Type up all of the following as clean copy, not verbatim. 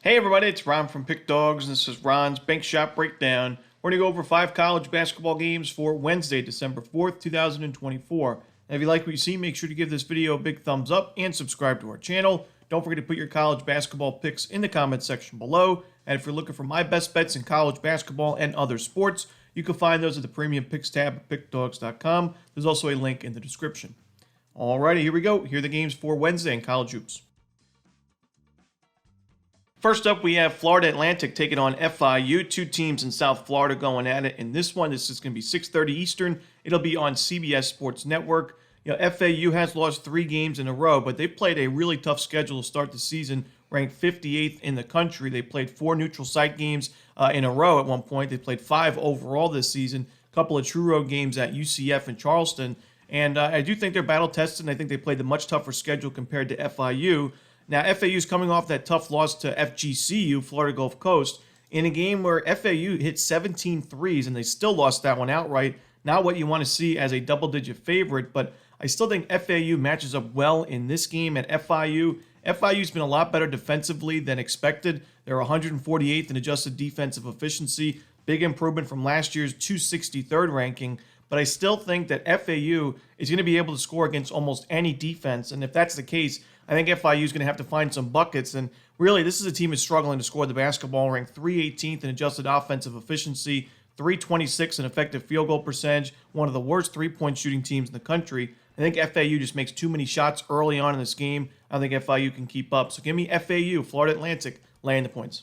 Hey everybody, it's Ron from Pick Dawgz, and this is Ron's Bank Shot Breakdown. We're going to go over 5 college basketball games for Wednesday, December 4th, 2024. And if you like what you see, make sure to give this video a big thumbs up and subscribe to our channel. Don't forget to put your college basketball picks in the comments section below. And if you're looking for my best bets in college basketball and other sports, you can find those at the Premium Picks tab at pickdawgz.com. There's also a link in the description. Alrighty, here we go. Here are the games for Wednesday in college hoops. First up, we have Florida Atlantic taking on FIU. Two teams in South Florida going at it. In this one, this is going to be 6:30 Eastern. It'll be on CBS Sports Network. FAU has lost 3 games in a row, but they played a really tough schedule to start the season, ranked 58th in the country. They played 4 neutral site games in a row at one point. They played 5 overall this season, a couple of true road games at UCF and Charleston. And I do think they're battle-tested, and I think they played a much tougher schedule compared to FIU. Now, FAU is coming off that tough loss to FGCU, Florida Gulf Coast, in a game where FAU hit 17 threes, and they still lost that one outright. Not what you want to see as a double-digit favorite, but I still think FAU matches up well in this game at FIU. FIU's been a lot better defensively than expected. They're 148th in adjusted defensive efficiency, big improvement from last year's 263rd ranking. But I still think that FAU is going to be able to score against almost any defense, and if that's the case, I think FIU is going to have to find some buckets. And really, this is a team that's struggling to score the basketball, ranked 318th in adjusted offensive efficiency, 326 in effective field goal percentage, one of the worst three-point shooting teams in the country. I think FAU just makes too many shots early on in this game. I think FIU can keep up. So give me FAU, Florida Atlantic, laying the points.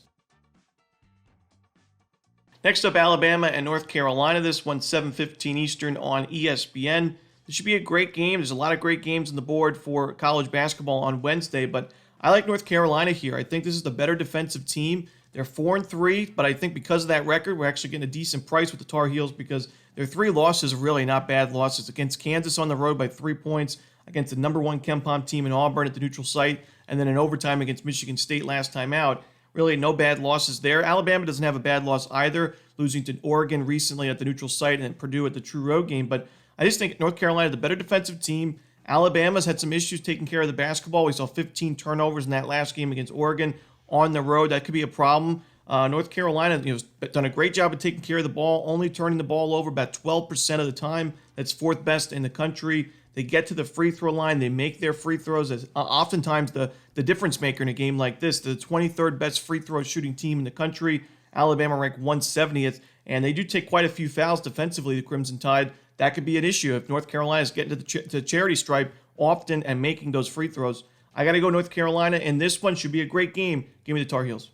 Next up, Alabama and North Carolina. This one's 7:15 Eastern on ESPN. This should be a great game. There's a lot of great games on the board for college basketball on Wednesday, but I like North Carolina here. I think this is the better defensive team. They're 4-3, but I think because of that record, we're actually getting a decent price with the Tar Heels because their 3 losses are really not bad losses. Against Kansas on the road by 3 points, against the #1 KenPom team in Auburn at the neutral site, and then in overtime against Michigan State last time out. Really no bad losses there. Alabama doesn't have a bad loss either, losing to Oregon recently at the neutral site and Purdue at the true road game, but I just think North Carolina, the better defensive team. Alabama's had some issues taking care of the basketball. We saw 15 turnovers in that last game against Oregon on the road. That could be a problem. North Carolina, has done a great job of taking care of the ball, only turning the ball over about 12% of the time. That's 4th best in the country. They get to the free throw line. They make their free throws. As oftentimes the difference maker in a game like this. The 23rd best free throw shooting team in the country. Alabama ranked 170th, and they do take quite a few fouls defensively, the Crimson Tide. That could be an issue if North Carolina is getting to the charity stripe often and making those free throws. I got to go North Carolina, and this one should be a great game. Give me the Tar Heels.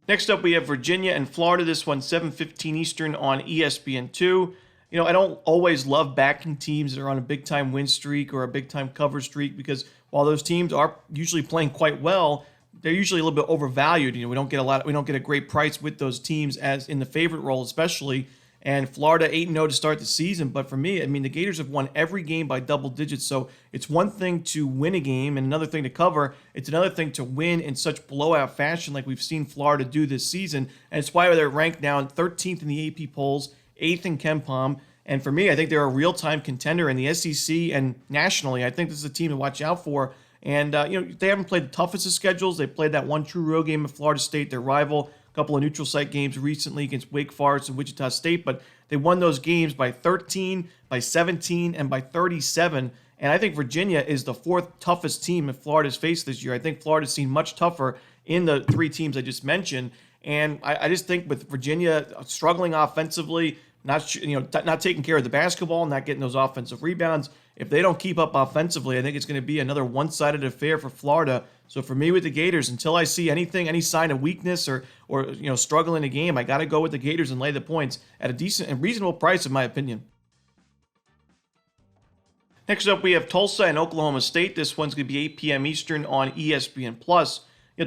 Next up, we have Virginia and Florida. This one's 7:15 Eastern on ESPN2. I don't always love backing teams that are on a big-time win streak or a big-time cover streak because while those teams are usually playing quite well, they're usually a little bit overvalued. We don't get a great price with those teams as in the favorite role, especially. And Florida 8-0 to start the season. But for me, the Gators have won every game by double digits. So it's one thing to win a game and another thing to cover. It's another thing to win in such blowout fashion like we've seen Florida do this season. And it's why they're ranked now in 13th in the AP polls, 8th in KenPom. And for me, I think they're a real-time contender in the SEC and nationally. I think this is a team to watch out for. And, they haven't played the toughest of schedules. They played that one true road game at Florida State, their rival. Couple of neutral site games recently against Wake Forest and Wichita State, but they won those games by 13, by 17, and by 37. And I think Virginia is the 4th toughest team that Florida's faced this year. I think Florida's seen much tougher in the 3 teams I just mentioned. And I just think with Virginia struggling offensively, not taking care of the basketball, not getting those offensive rebounds, if they don't keep up offensively, I think it's going to be another one-sided affair for Florida. So for me with the Gators, until I see any sign of weakness or struggle in a game, I got to go with the Gators and lay the points at a decent and reasonable price, in my opinion. Next up, we have Tulsa and Oklahoma State. This one's going to be 8 p.m. Eastern on ESPN+.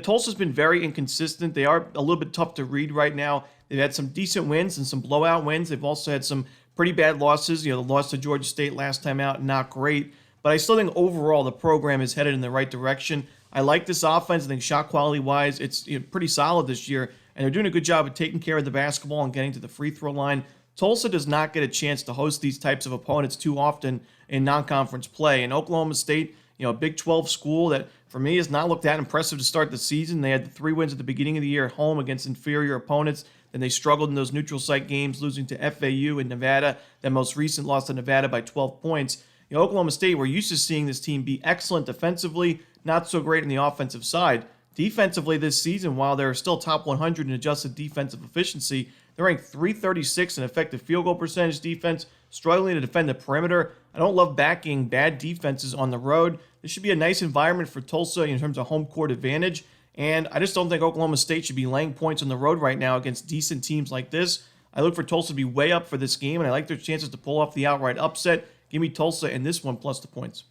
Tulsa's been very inconsistent. They are a little bit tough to read right now. They've had some decent wins and some blowout wins. They've also had some pretty bad losses. The loss to Georgia State last time out, not great. But I still think overall the program is headed in the right direction. I like this offense. I think shot quality-wise, it's pretty solid this year. And they're doing a good job of taking care of the basketball and getting to the free throw line. Tulsa does not get a chance to host these types of opponents too often in non-conference play. And Oklahoma State, a Big 12 school that for me has not looked that impressive to start the season. They had the 3 wins at the beginning of the year at home against inferior opponents. Then they struggled in those neutral site games, losing to FAU and Nevada. That most recent loss to Nevada by 12 points. Oklahoma State, we're used to seeing this team be excellent defensively, not so great in the offensive side. Defensively this season, while they're still top 100 in adjusted defensive efficiency, they're ranked 336 in effective field goal percentage defense, struggling to defend the perimeter. I don't love backing bad defenses on the road. This should be a nice environment for Tulsa in terms of home court advantage, and I just don't think Oklahoma State should be laying points on the road right now against decent teams like this. I look for Tulsa to be way up for this game, and I like their chances to pull off the outright upset. Give me Tulsa in this one plus the points.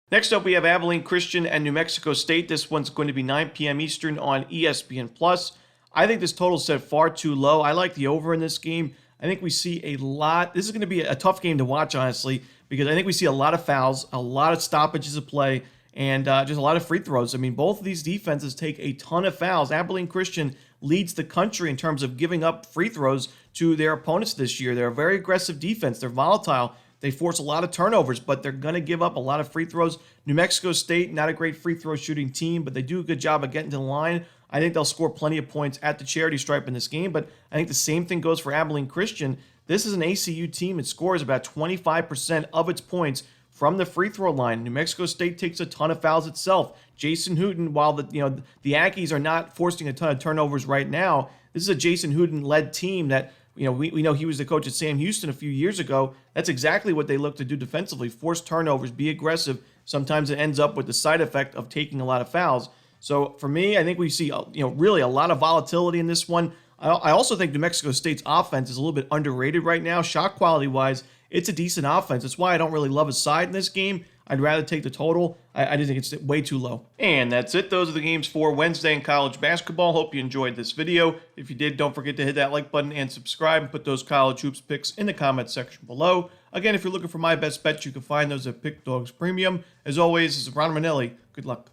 Next up, we have Abilene Christian and New Mexico State. This one's going to be 9 p.m. Eastern on ESPN+. I think this total is set far too low. I like the over in this game. I think we see a lot. This is going to be a tough game to watch, honestly, because I think we see a lot of fouls, a lot of stoppages of play, and just a lot of free throws. I mean, both of these defenses take a ton of fouls. Abilene Christian leads the country in terms of giving up free throws to their opponents this year. They're a very aggressive defense. They're volatile. They force a lot of turnovers, but they're going to give up a lot of free throws. New Mexico State, not a great free throw shooting team, but they do a good job of getting to the line. I think they'll score plenty of points at the charity stripe in this game, but I think the same thing goes for Abilene Christian. This is an ACU team that scores about 25% of its points from the free throw line. New Mexico State takes a ton of fouls itself. Jason Hooten, while the Aggies are not forcing a ton of turnovers right now, this is a Jason Hooten-led team that we know he was the coach at Sam Houston a few years ago. That's exactly what they look to do defensively: force turnovers, be aggressive. Sometimes it ends up with the side effect of taking a lot of fouls. So for me, I think we see really a lot of volatility in this one. I also think New Mexico State's offense is a little bit underrated right now. Shot quality wise, it's a decent offense. That's why I don't really love a side in this game. I'd rather take the total. I just think it's way too low. And that's it. Those are the games for Wednesday in college basketball. Hope you enjoyed this video. If you did, don't forget to hit that like button and subscribe, and put those college hoops picks in the comments section below. Again, if you're looking for my best bets, you can find those at Pick Dawgz Premium. As always, this is Romanelli. Good luck.